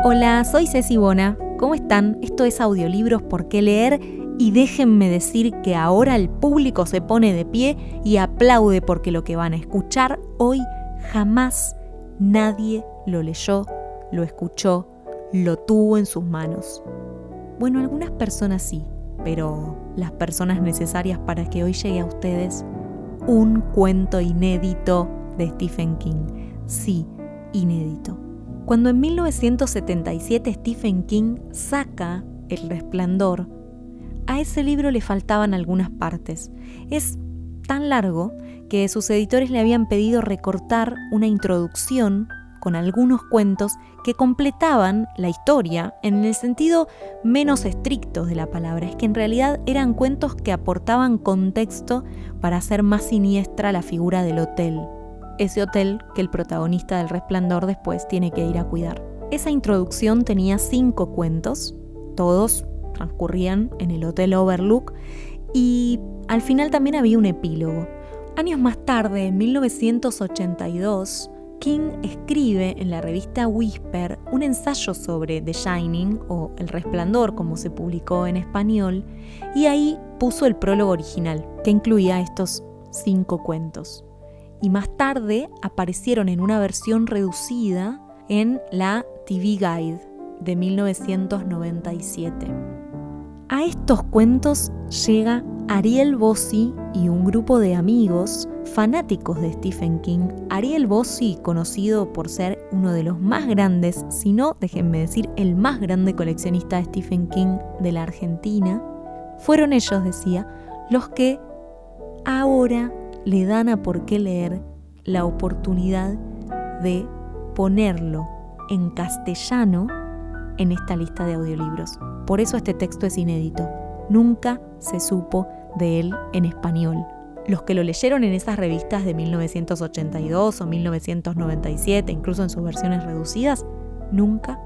Hola, soy Ceci Bona. ¿Cómo están? Esto es Audiolibros por qué leer y déjenme decir que ahora el público se pone de pie y aplaude porque lo que van a escuchar hoy jamás nadie lo leyó, lo escuchó, lo tuvo en sus manos. Bueno, algunas personas sí, pero las personas necesarias para que hoy llegue a ustedes un cuento inédito de Stephen King. Sí, inédito. Cuando en 1977 Stephen King saca El Resplandor, a ese libro le faltaban algunas partes. Es tan largo que sus editores le habían pedido recortar una introducción con algunos cuentos que completaban la historia en el sentido menos estricto de la palabra. Es que en realidad eran cuentos que aportaban contexto para hacer más siniestra la figura del hotel. Ese hotel que el protagonista del Resplandor después tiene que ir a cuidar. Esa introducción tenía 5 cuentos, todos transcurrían en el Hotel Overlook y al final también había un epílogo. Años más tarde, en 1982, King escribe en la revista Whisper un ensayo sobre The Shining o El Resplandor, como se publicó en español, y ahí puso el prólogo original, que incluía estos 5 cuentos. Y más tarde aparecieron en una versión reducida en la TV Guide de 1997. A estos cuentos llega Ariel Bossi y un grupo de amigos fanáticos de Stephen King. Ariel Bossi, conocido por ser uno de los más grandes, si no, déjenme decir, el más grande coleccionista de Stephen King de la Argentina, fueron ellos, decía, los que ahora le dan a Por qué leer la oportunidad de ponerlo en castellano en esta lista de audiolibros. Por eso este texto es inédito. Nunca se supo de él en español. Los que lo leyeron en esas revistas de 1982 o 1997, incluso en sus versiones reducidas, nunca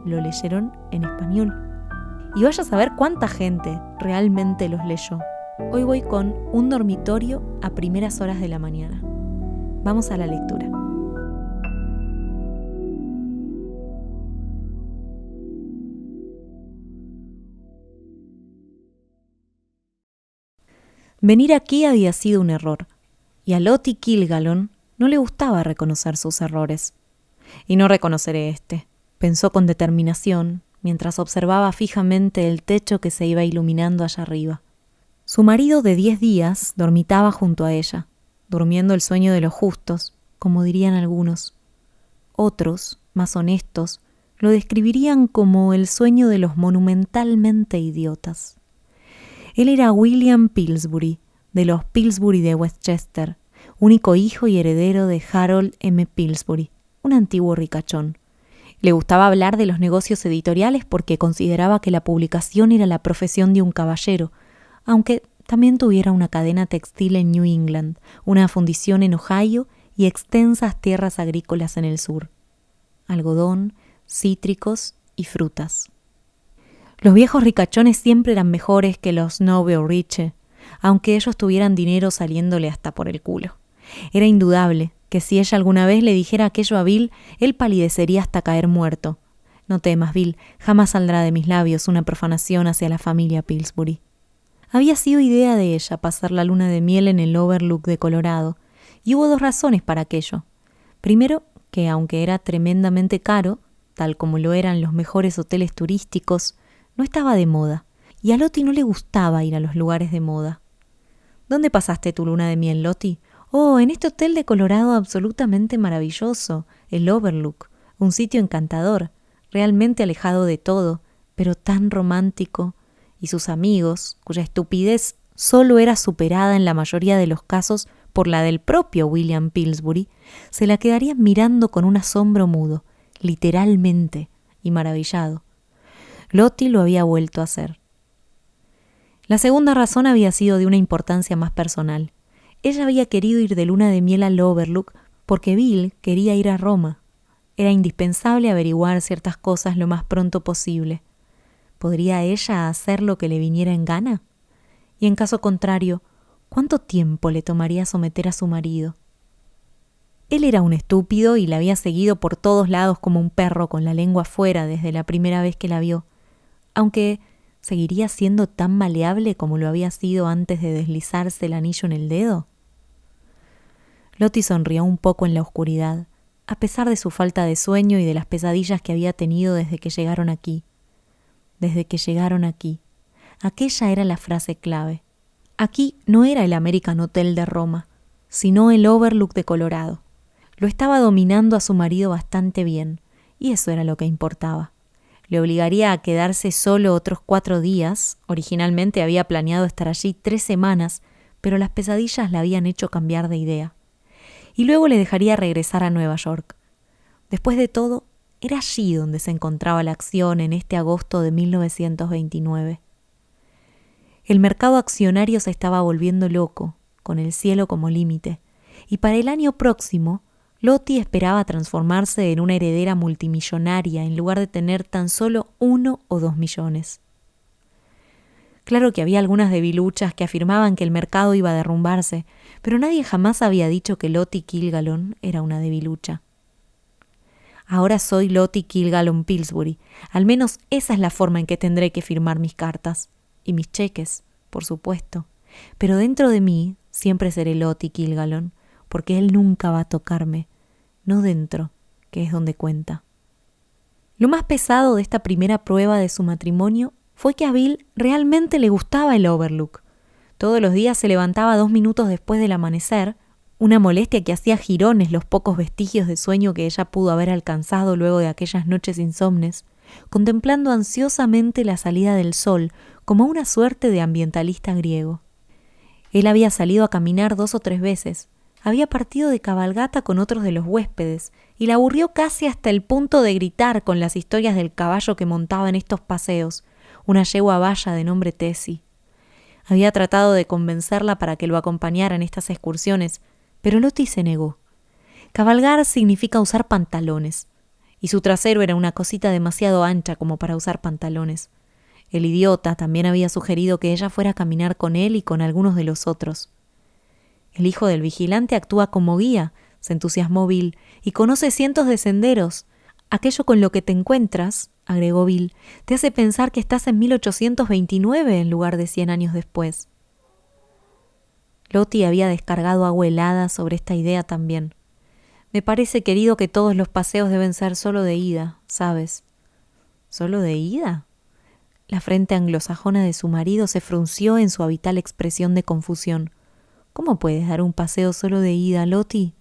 lo leyeron en español. Y vaya a saber cuánta gente realmente los leyó. Hoy voy con Un dormitorio a primeras horas de la mañana. Vamos a la lectura. Venir aquí había sido un error, y a Lottie Kilgalon no le gustaba reconocer sus errores. Y no reconoceré este, pensó con determinación, mientras observaba fijamente el techo que se iba iluminando allá arriba. Su marido de 10 días dormitaba junto a ella, durmiendo el sueño de los justos, como dirían algunos. Otros, más honestos, lo describirían como el sueño de los monumentalmente idiotas. Él era William Pillsbury, de los Pillsbury de Westchester, único hijo y heredero de Harold M. Pillsbury, un antiguo ricachón. Le gustaba hablar de los negocios editoriales porque consideraba que la publicación era la profesión de un caballero, aunque también tuviera una cadena textil en New England, una fundición en Ohio y extensas tierras agrícolas en el sur. Algodón, cítricos y frutas. Los viejos ricachones siempre eran mejores que los Noble o Riche, aunque ellos tuvieran dinero saliéndole hasta por el culo. Era indudable que si ella alguna vez le dijera aquello a Bill, él palidecería hasta caer muerto. No temas, Bill, jamás saldrá de mis labios una profanación hacia la familia Pillsbury. Había sido idea de ella pasar la luna de miel en el Overlook de Colorado, y hubo 2 razones para aquello. Primero, que aunque era tremendamente caro, tal como lo eran los mejores hoteles turísticos, no estaba de moda, y a Lottie no le gustaba ir a los lugares de moda. ¿Dónde pasaste tu luna de miel, Lottie? Oh, en este hotel de Colorado absolutamente maravilloso, el Overlook, un sitio encantador, realmente alejado de todo, pero tan romántico, y sus amigos, cuya estupidez solo era superada en la mayoría de los casos por la del propio William Pillsbury, se la quedarían mirando con un asombro mudo, literalmente, y maravillado. Lottie lo había vuelto a hacer. La segunda razón había sido de una importancia más personal. Ella había querido ir de luna de miel al Overlook porque Bill quería ir a Roma. Era indispensable averiguar ciertas cosas lo más pronto posible. ¿Podría ella hacer lo que le viniera en gana? Y en caso contrario, ¿cuánto tiempo le tomaría someter a su marido? Él era un estúpido y la había seguido por todos lados como un perro con la lengua afuera desde la primera vez que la vio, aunque ¿seguiría siendo tan maleable como lo había sido antes de deslizarse el anillo en el dedo? Lottie sonrió un poco en la oscuridad, a pesar de su falta de sueño y de las pesadillas que había tenido desde que llegaron aquí. Desde que llegaron aquí. Aquella era la frase clave. Aquí no era el American Hotel de Roma, sino el Overlook de Colorado. Lo estaba dominando a su marido bastante bien, y eso era lo que importaba. Le obligaría a quedarse solo otros 4 días. Originalmente había planeado estar allí 3 semanas, pero las pesadillas la habían hecho cambiar de idea. Y luego le dejaría regresar a Nueva York. Después de todo, era allí donde se encontraba la acción en este agosto de 1929. El mercado accionario se estaba volviendo loco, con el cielo como límite, y para el año próximo, Lottie esperaba transformarse en una heredera multimillonaria en lugar de tener tan solo 1 o 2 millones. Claro que había algunas debiluchas que afirmaban que el mercado iba a derrumbarse, pero nadie jamás había dicho que Lottie Kilgalon era una debilucha. Ahora soy Lottie Kilgalon Pillsbury. Al menos esa es la forma en que tendré que firmar mis cartas. Y mis cheques, por supuesto. Pero dentro de mí siempre seré Lottie Kilgalon, porque él nunca va a tocarme. No dentro, que es donde cuenta. Lo más pesado de esta primera prueba de su matrimonio fue que a Bill realmente le gustaba el Overlook. Todos los días se levantaba 2 minutos después del amanecer, una molestia que hacía jirones los pocos vestigios de sueño que ella pudo haber alcanzado luego de aquellas noches insomnes, contemplando ansiosamente la salida del sol como una suerte de ambientalista griego. Él había salido a caminar 2 o 3 veces, había partido de cabalgata con otros de los huéspedes y la aburrió casi hasta el punto de gritar con las historias del caballo que montaba en estos paseos, una yegua baya de nombre Tessie. Había tratado de convencerla para que lo acompañara en estas excursiones, pero Lottie se negó. Cabalgar significa usar pantalones, y su trasero era una cosita demasiado ancha como para usar pantalones. El idiota también había sugerido que ella fuera a caminar con él y con algunos de los otros. El hijo del vigilante actúa como guía, se entusiasmó Bill, y conoce cientos de senderos. Aquello con lo que te encuentras, agregó Bill, te hace pensar que estás en 1829 en lugar de 100 años después. Lottie había descargado agua helada sobre esta idea también. Me parece, querido, que todos los paseos deben ser solo de ida, ¿sabes? ¿Solo de ida? La frente anglosajona de su marido se frunció en su habitual expresión de confusión. ¿Cómo puedes dar un paseo solo de ida, Lottie?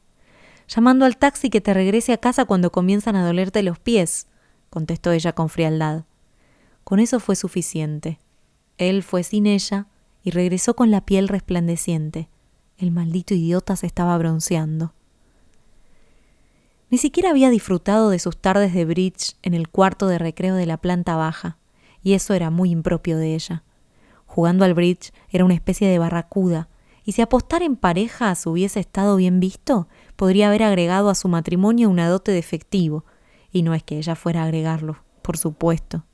Llamando al taxi que te regrese a casa cuando comienzan a dolerte los pies, contestó ella con frialdad. Con eso fue suficiente. Él fue sin ella y regresó con la piel resplandeciente. El maldito idiota se estaba bronceando. Ni siquiera había disfrutado de sus tardes de bridge en el cuarto de recreo de la planta baja, y eso era muy impropio de ella. Jugando al bridge era una especie de barracuda, y si apostar en parejas hubiese estado bien visto, podría haber agregado a su matrimonio una dote de efectivo, y no es que ella fuera a agregarlo, por supuesto.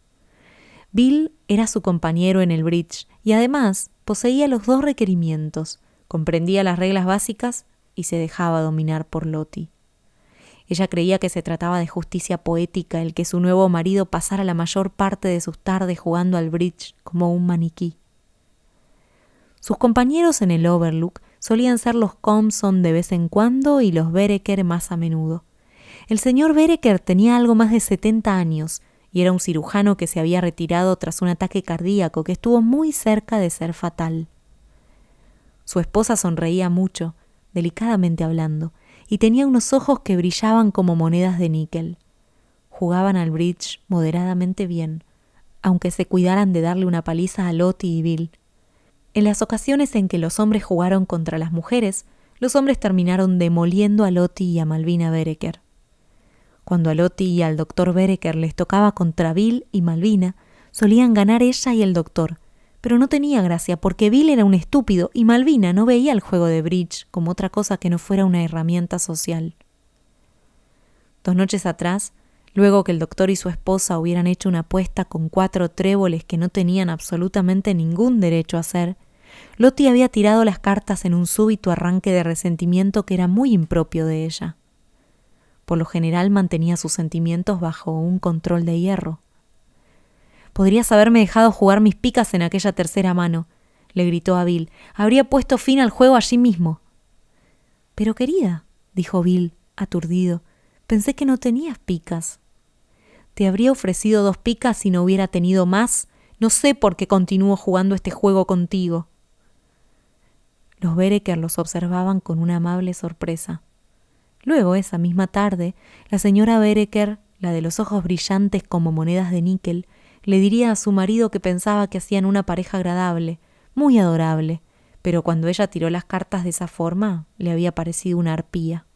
Bill era su compañero en el bridge, y además poseía los 2 requerimientos, comprendía las reglas básicas y se dejaba dominar por Lottie. Ella creía que se trataba de justicia poética el que su nuevo marido pasara la mayor parte de sus tardes jugando al bridge como un maniquí. Sus compañeros en el Overlook solían ser los Compson de vez en cuando y los Vereker más a menudo. El señor Vereker tenía algo más de 70 años y era un cirujano que se había retirado tras un ataque cardíaco que estuvo muy cerca de ser fatal. Su esposa sonreía mucho, delicadamente hablando, y tenía unos ojos que brillaban como monedas de níquel. Jugaban al bridge moderadamente bien, aunque se cuidaran de darle una paliza a Lottie y Bill. En las ocasiones en que los hombres jugaron contra las mujeres, los hombres terminaron demoliendo a Lottie y a Malvina Vereker. Cuando a Lottie y al doctor Vereker les tocaba contra Bill y Malvina, solían ganar ella y el doctor, pero no tenía gracia porque Bill era un estúpido y Malvina no veía el juego de bridge como otra cosa que no fuera una herramienta social. 2 noches atrás, luego que el doctor y su esposa hubieran hecho una apuesta con 4 tréboles que no tenían absolutamente ningún derecho a hacer, Lottie había tirado las cartas en un súbito arranque de resentimiento que era muy impropio de ella. Por lo general mantenía sus sentimientos bajo un control de hierro. «Podrías haberme dejado jugar mis picas en aquella tercera mano», le gritó a Bill. «Habría puesto fin al juego allí mismo». «Pero querida», dijo Bill, aturdido, «pensé que no tenías picas». «Te habría ofrecido 2 picas si no hubiera tenido más. No sé por qué continúo jugando este juego contigo». Los Vereker los observaban con una amable sorpresa. Luego, esa misma tarde, la señora Vereker, la de los ojos brillantes como monedas de níquel, le diría a su marido que pensaba que hacían una pareja agradable, muy adorable, pero cuando ella tiró las cartas de esa forma, le había parecido una arpía.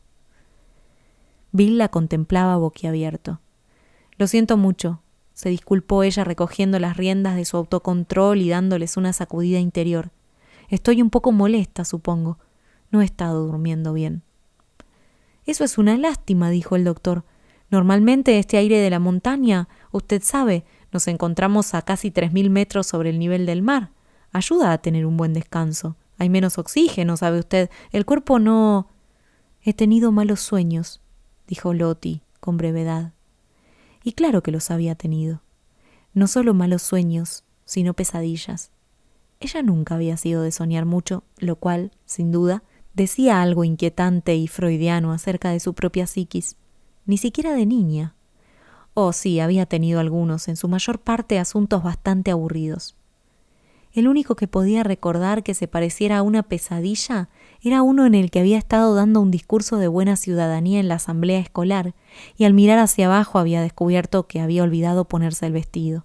Bill la contemplaba boquiabierto. «Lo siento mucho», se disculpó ella recogiendo las riendas de su autocontrol y dándoles una sacudida interior. «Estoy un poco molesta, supongo. No he estado durmiendo bien». «Eso es una lástima», dijo el doctor. «Normalmente este aire de la montaña, usted sabe, nos encontramos a casi 3.000 metros sobre el nivel del mar. Ayuda a tener un buen descanso. Hay menos oxígeno, sabe usted. El cuerpo no...» «He tenido malos sueños», dijo Lottie con brevedad. Y claro que los había tenido. No solo malos sueños, sino pesadillas. Ella nunca había sido de soñar mucho, lo cual, sin duda, decía algo inquietante y freudiano acerca de su propia psiquis. Ni siquiera de niña. Oh, sí, había tenido algunos, en su mayor parte asuntos bastante aburridos. El único que podía recordar que se pareciera a una pesadilla era uno en el que había estado dando un discurso de buena ciudadanía en la asamblea escolar y al mirar hacia abajo había descubierto que había olvidado ponerse el vestido.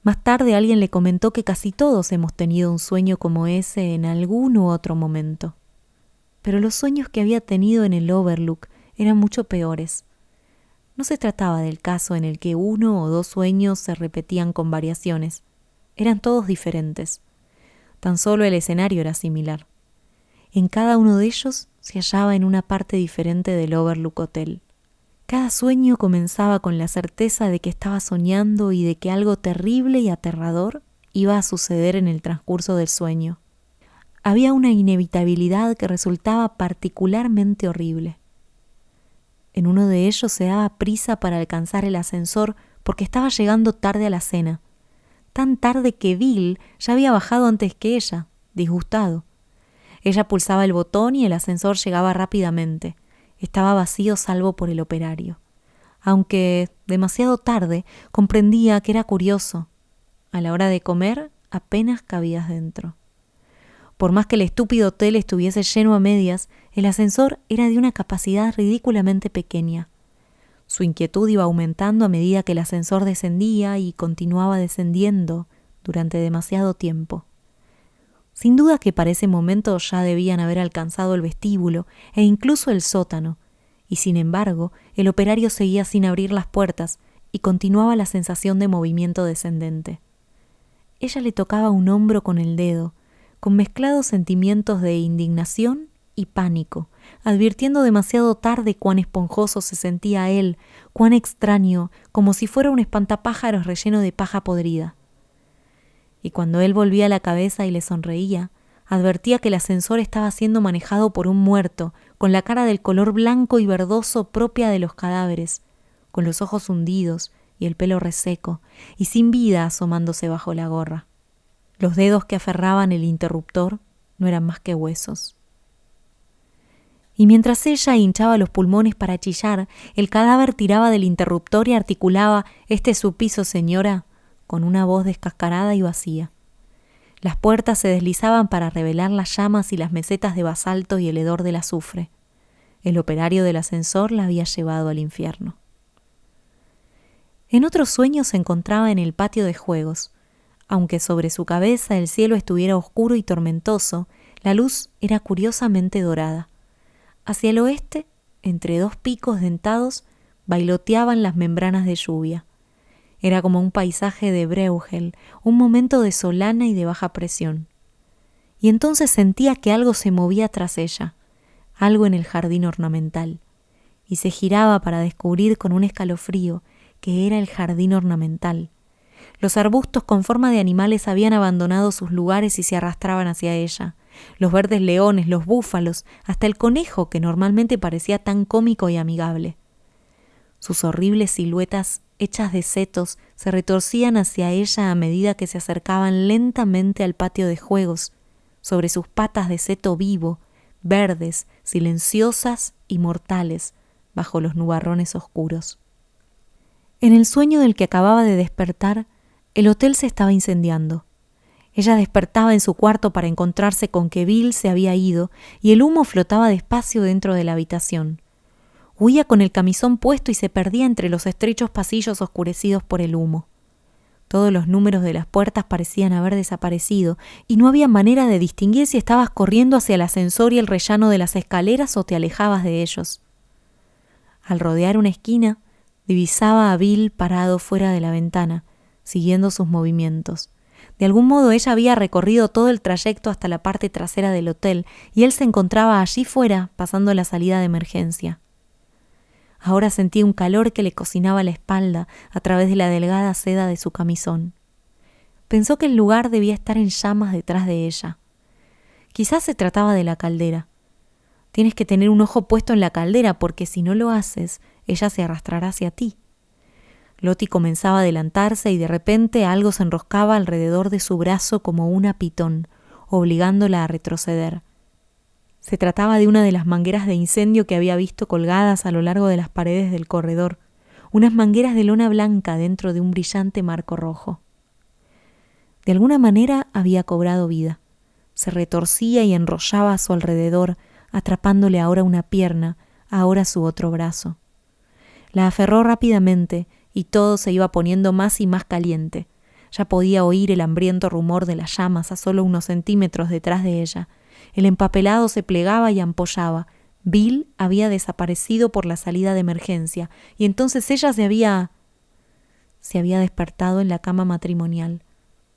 Más tarde alguien le comentó que casi todos hemos tenido un sueño como ese en algún u otro momento. Pero los sueños que había tenido en el Overlook eran mucho peores. No se trataba del caso en el que 1 o 2 sueños se repetían con variaciones. Eran todos diferentes. Tan solo el escenario era similar. En cada uno de ellos se hallaba en una parte diferente del Overlook Hotel. Cada sueño comenzaba con la certeza de que estaba soñando y de que algo terrible y aterrador iba a suceder en el transcurso del sueño. Había una inevitabilidad que resultaba particularmente horrible. En uno de ellos se daba prisa para alcanzar el ascensor porque estaba llegando tarde a la cena. Tan tarde que Bill ya había bajado antes que ella, disgustado. Ella pulsaba el botón y el ascensor llegaba rápidamente. Estaba vacío salvo por el operario. Aunque, demasiado tarde, comprendía que era curioso. A la hora de comer, apenas cabías dentro. Por más que el estúpido hotel estuviese lleno a medias, el ascensor era de una capacidad ridículamente pequeña. Su inquietud iba aumentando a medida que el ascensor descendía y continuaba descendiendo durante demasiado tiempo. Sin duda que para ese momento ya debían haber alcanzado el vestíbulo e incluso el sótano, y sin embargo el operario seguía sin abrir las puertas y continuaba la sensación de movimiento descendente. Ella le tocaba un hombro con el dedo, con mezclados sentimientos de indignación y pánico, advirtiendo demasiado tarde cuán esponjoso se sentía él, cuán extraño, como si fuera un espantapájaros relleno de paja podrida. Y cuando él volvía la cabeza y le sonreía, advertía que el ascensor estaba siendo manejado por un muerto, con la cara del color blanco y verdoso propia de los cadáveres, con los ojos hundidos y el pelo reseco, y sin vida asomándose bajo la gorra. Los dedos que aferraban el interruptor no eran más que huesos. Y mientras ella hinchaba los pulmones para chillar, el cadáver tiraba del interruptor y articulaba «Este es su piso, señora», con una voz descascarada y vacía. Las puertas se deslizaban para revelar las llamas y las mesetas de basalto y el hedor del azufre. El operario del ascensor la había llevado al infierno. En otro sueño se encontraba en el patio de juegos. Aunque sobre su cabeza el cielo estuviera oscuro y tormentoso, la luz era curiosamente dorada. Hacia el oeste, entre 2 picos dentados, bailoteaban las membranas de lluvia. Era como un paisaje de Bruegel, un momento de solana y de baja presión. Y entonces sentía que algo se movía tras ella, algo en el jardín ornamental, y se giraba para descubrir con un escalofrío que era el jardín ornamental. Los arbustos con forma de animales habían abandonado sus lugares y se arrastraban hacia ella. Los verdes leones, los búfalos, hasta el conejo que normalmente parecía tan cómico y amigable. Sus horribles siluetas hechas de setos se retorcían hacia ella a medida que se acercaban lentamente al patio de juegos, sobre sus patas de seto vivo, verdes, silenciosas y mortales, bajo los nubarrones oscuros. En el sueño del que acababa de despertar, el hotel se estaba incendiando. Ella despertaba en su cuarto para encontrarse con que Bill se había ido y el humo flotaba despacio dentro de la habitación. Huía con el camisón puesto y se perdía entre los estrechos pasillos oscurecidos por el humo. Todos los números de las puertas parecían haber desaparecido y no había manera de distinguir si estabas corriendo hacia el ascensor y el rellano de las escaleras o te alejabas de ellos. Al rodear una esquina, divisaba a Bill parado fuera de la ventana, siguiendo sus movimientos. De algún modo ella había recorrido todo el trayecto hasta la parte trasera del hotel y él se encontraba allí fuera pasando la salida de emergencia. Ahora sentía un calor que le cocinaba la espalda a través de la delgada seda de su camisón. Pensó que el lugar debía estar en llamas detrás de ella. Quizás se trataba de la caldera. Tienes que tener un ojo puesto en la caldera porque si no lo haces, ella se arrastrará hacia ti. Lottie comenzaba a adelantarse y de repente algo se enroscaba alrededor de su brazo como una pitón, obligándola a retroceder. Se trataba de una de las mangueras de incendio que había visto colgadas a lo largo de las paredes del corredor, unas mangueras de lona blanca dentro de un brillante marco rojo. De alguna manera había cobrado vida. Se retorcía y enrollaba a su alrededor, atrapándole ahora una pierna, ahora su otro brazo. La aferró rápidamente y todo se iba poniendo más y más caliente. Ya podía oír el hambriento rumor de las llamas a solo unos centímetros detrás de ella. El empapelado se plegaba y ampollaba. Bill había desaparecido por la salida de emergencia y entonces ella se había despertado en la cama matrimonial,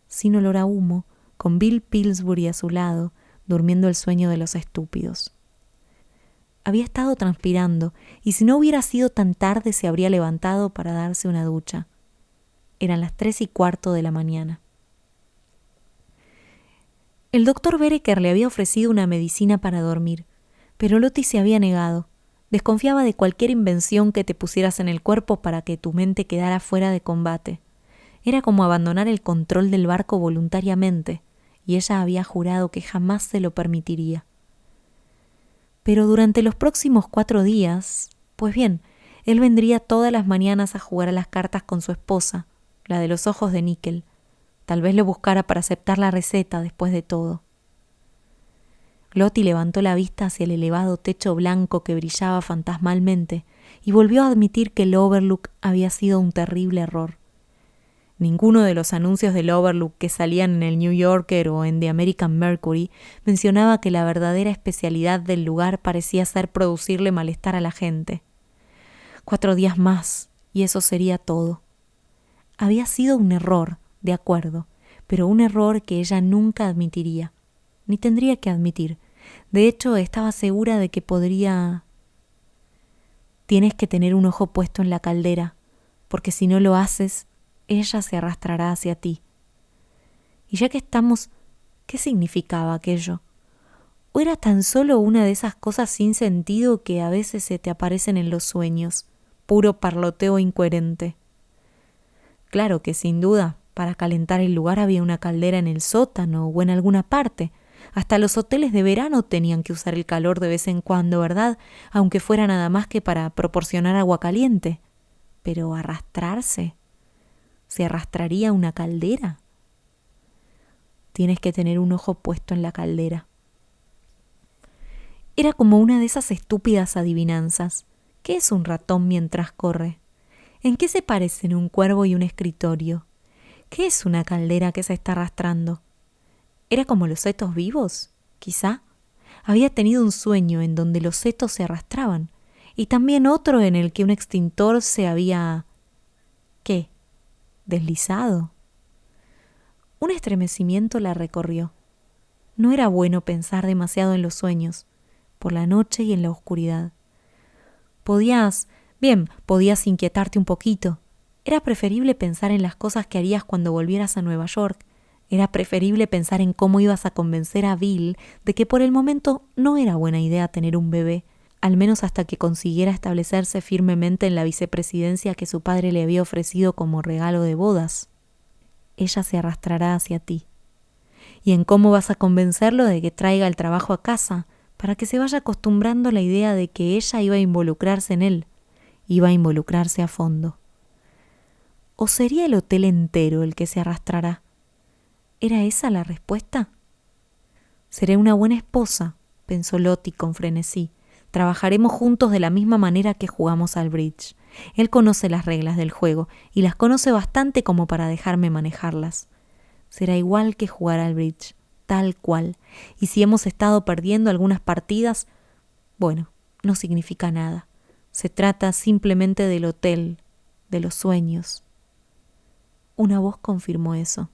sin olor a humo, con Bill Pillsbury a su lado, durmiendo el sueño de los estúpidos. Había estado transpirando y si no hubiera sido tan tarde se habría levantado para darse una ducha. Eran las 3:15 de la mañana. El doctor Vereker le había ofrecido una medicina para dormir, pero Lottie se había negado. Desconfiaba de cualquier invención que te pusieras en el cuerpo para que tu mente quedara fuera de combate. Era como abandonar el control del barco voluntariamente, y ella había jurado que jamás se lo permitiría. Pero durante los próximos 4 días, pues bien, él vendría todas las mañanas a jugar a las cartas con su esposa, la de los ojos de níquel. Tal vez lo buscara para aceptar la receta después de todo. Lottie levantó la vista hacia el elevado techo blanco que brillaba fantasmalmente y volvió a admitir que el Overlook había sido un terrible error. Ninguno de los anuncios del Overlook que salían en el New Yorker o en The American Mercury mencionaba que la verdadera especialidad del lugar parecía ser producirle malestar a la gente. 4 días más, y eso sería todo. Había sido un error, de acuerdo, pero un error que ella nunca admitiría, ni tendría que admitir. De hecho, estaba segura de que podría... Tienes que tener un ojo puesto en la caldera, porque si no lo haces, ella se arrastrará hacia ti. Y ya que estamos, ¿qué significaba aquello? ¿O era tan solo una de esas cosas sin sentido que a veces se te aparecen en los sueños, puro parloteo incoherente? Claro que sin duda, para calentar el lugar había una caldera en el sótano o en alguna parte. Hasta los hoteles de verano tenían que usar el calor de vez en cuando, ¿verdad? Aunque fuera nada más que para proporcionar agua caliente. Pero arrastrarse, ¿se arrastraría una caldera? Tienes que tener un ojo puesto en la caldera. Era como una de esas estúpidas adivinanzas. ¿Qué es un ratón mientras corre? ¿En qué se parecen un cuervo y un escritorio? ¿Qué es una caldera que se está arrastrando? ¿Era como los setos vivos? Quizá. Había tenido un sueño en donde los setos se arrastraban y también otro en el que un extintor se había... ¿qué? ¿Deslizado? Un estremecimiento la recorrió. No era bueno pensar demasiado en los sueños, por la noche y en la oscuridad. Podías inquietarte un poquito. Era preferible pensar en las cosas que harías cuando volvieras a Nueva York. Era preferible pensar en cómo ibas a convencer a Bill de que por el momento no era buena idea tener un bebé, al menos hasta que consiguiera establecerse firmemente en la vicepresidencia que su padre le había ofrecido como regalo de bodas. Ella se arrastrará hacia ti. ¿Y en cómo vas a convencerlo de que traiga el trabajo a casa, para que se vaya acostumbrando a la idea de que ella iba a involucrarse en él, iba a involucrarse a fondo? ¿O sería el hotel entero el que se arrastrará? ¿Era esa la respuesta? Seré una buena esposa, pensó Lottie con frenesí. Trabajaremos juntos de la misma manera que jugamos al bridge. Él conoce las reglas del juego y las conoce bastante como para dejarme manejarlas. Será igual que jugar al bridge, tal cual. Y si hemos estado perdiendo algunas partidas, bueno, no significa nada. Se trata simplemente del hotel, de los sueños. Una voz confirmó eso.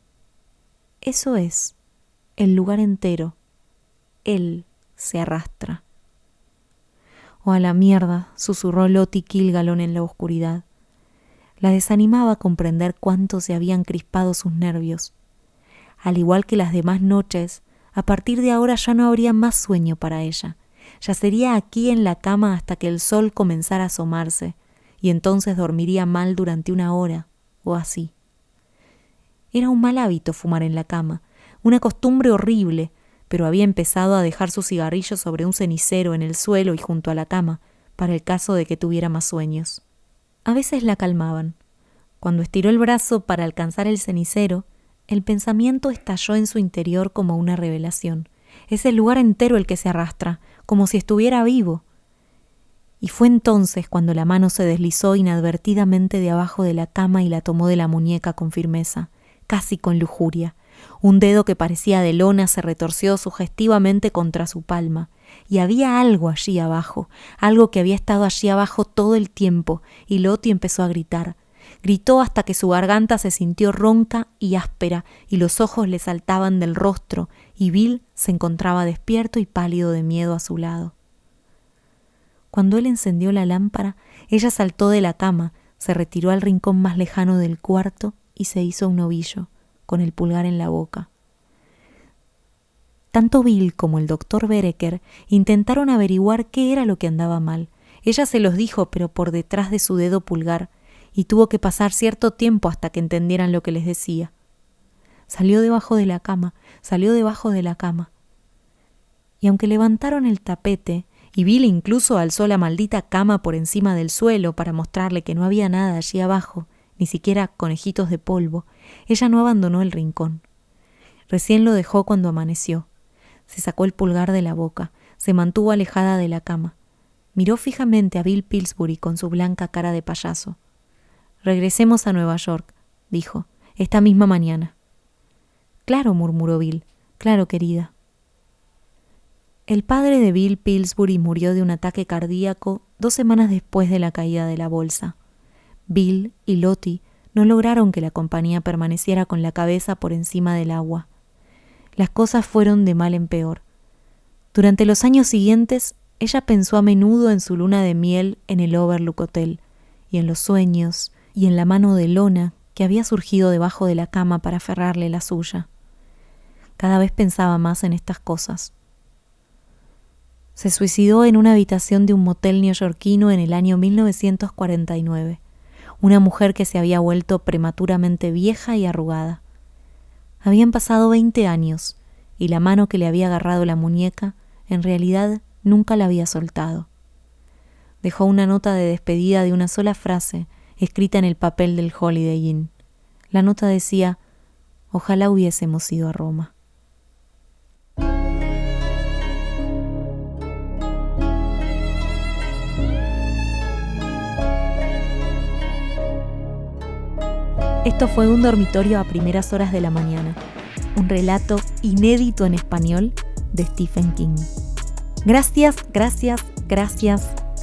Eso es, el lugar entero. Él se arrastra. «Oh, a la mierda», susurró Lottie Kilgalon en la oscuridad. La desanimaba comprender cuánto se habían crispado sus nervios. Al igual que las demás noches, a partir de ahora ya no habría más sueño para ella. Yacería aquí en la cama hasta que el sol comenzara a asomarse, y entonces dormiría mal durante 1 hora, o así. Era un mal hábito fumar en la cama, una costumbre horrible, pero había empezado a dejar su cigarrillo sobre un cenicero en el suelo y junto a la cama, para el caso de que tuviera más sueños. A veces la calmaban. Cuando estiró el brazo para alcanzar el cenicero, el pensamiento estalló en su interior como una revelación. Es el lugar entero el que se arrastra, como si estuviera vivo. Y fue entonces cuando la mano se deslizó inadvertidamente de abajo de la cama y la tomó de la muñeca con firmeza, casi con lujuria. Un dedo que parecía de lona se retorció sugestivamente contra su palma, y había algo allí abajo, algo que había estado allí abajo todo el tiempo, y Lottie empezó a gritar. Gritó hasta que su garganta se sintió ronca y áspera, y los ojos le saltaban del rostro, y Bill se encontraba despierto y pálido de miedo a su lado. Cuando él encendió la lámpara, ella saltó de la cama, se retiró al rincón más lejano del cuarto y se hizo un ovillo, con el pulgar en la boca. Tanto Bill como el doctor Vereker intentaron averiguar qué era lo que andaba mal. Ella se los dijo, pero por detrás de su dedo pulgar, y tuvo que pasar cierto tiempo hasta que entendieran lo que les decía. Salió debajo de la cama. Y aunque levantaron el tapete, y Bill incluso alzó la maldita cama por encima del suelo para mostrarle que no había nada allí abajo, ni siquiera conejitos de polvo, ella no abandonó el rincón. Recién lo dejó cuando amaneció. Se sacó el pulgar de la boca, se mantuvo alejada de la cama. Miró fijamente a Bill Pillsbury con su blanca cara de payaso. «Regresemos a Nueva York», dijo, «esta misma mañana». «Claro», murmuró Bill, «claro, querida». El padre de Bill Pillsbury murió de un ataque cardíaco 2 semanas después de la caída de la bolsa. Bill y Lottie no lograron que la compañía permaneciera con la cabeza por encima del agua. Las cosas fueron de mal en peor. Durante los años siguientes, ella pensó a menudo en su luna de miel en el Overlook Hotel, y en los sueños, y en la mano de lona que había surgido debajo de la cama para aferrarle la suya. Cada vez pensaba más en estas cosas. Se suicidó en una habitación de un motel neoyorquino en el año 1949. Una mujer que se había vuelto prematuramente vieja y arrugada. Habían pasado 20 años, y la mano que le había agarrado la muñeca, en realidad, nunca la había soltado. Dejó una nota de despedida de una sola frase, escrita en el papel del Holiday Inn. La nota decía: «Ojalá hubiésemos ido a Roma». Esto fue Un dormitorio a primeras horas de la mañana, un relato inédito en español de Stephen King. Gracias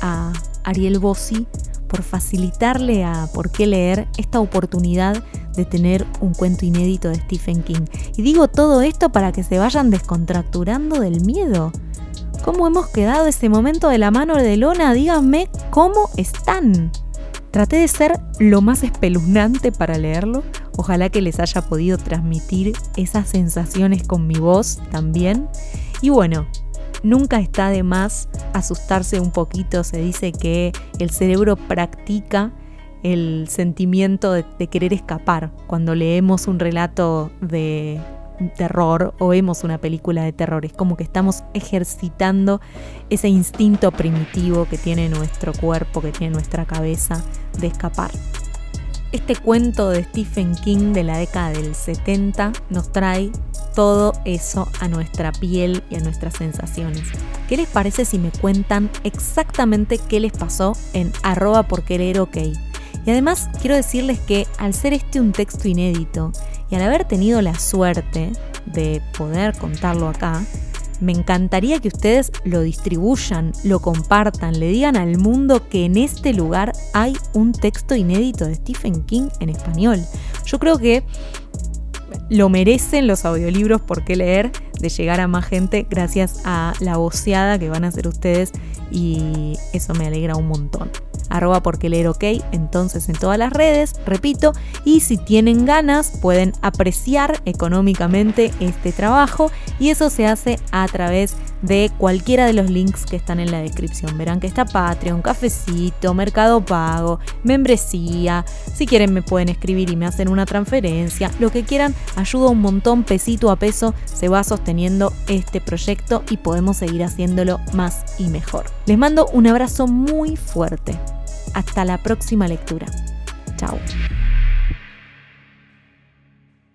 a Ariel Bossi por facilitarle a Por qué leer esta oportunidad de tener un cuento inédito de Stephen King. Y digo todo esto para que se vayan descontracturando del miedo. ¿Cómo hemos quedado ese momento de la mano de lona? Díganme cómo están. Traté de ser lo más espeluznante para leerlo. Ojalá que les haya podido transmitir esas sensaciones con mi voz también. Y bueno, nunca está de más asustarse un poquito. Se dice que el cerebro practica el sentimiento de querer escapar cuando leemos un relato de terror o vemos una película de terror. Es como que estamos ejercitando ese instinto primitivo que tiene nuestro cuerpo, que tiene nuestra cabeza, de escapar. Este cuento de Stephen King de la década del 70 nos trae todo eso a nuestra piel y a nuestras sensaciones. ¿Qué les parece si me cuentan exactamente qué les pasó en @porqueleerok? Y además quiero decirles que al ser este un texto inédito y al haber tenido la suerte de poder contarlo acá, me encantaría que ustedes lo distribuyan, lo compartan, le digan al mundo que en este lugar hay un texto inédito de Stephen King en español. Yo creo que lo merecen los audiolibros por qué leer, de llegar a más gente gracias a la voceada que van a hacer ustedes, y eso me alegra un montón. @porqueleerok, entonces en todas las redes, repito, y si tienen ganas pueden apreciar económicamente este trabajo, y eso se hace a través de cualquiera de los links que están en la descripción. Verán que está Patreon, Cafecito, Mercado Pago, membresía. Si quieren me pueden escribir y me hacen una transferencia, lo que quieran, ayuda un montón, pesito a peso se va sosteniendo este proyecto y podemos seguir haciéndolo más y mejor. Les mando un abrazo muy fuerte. Hasta la próxima lectura. Chao.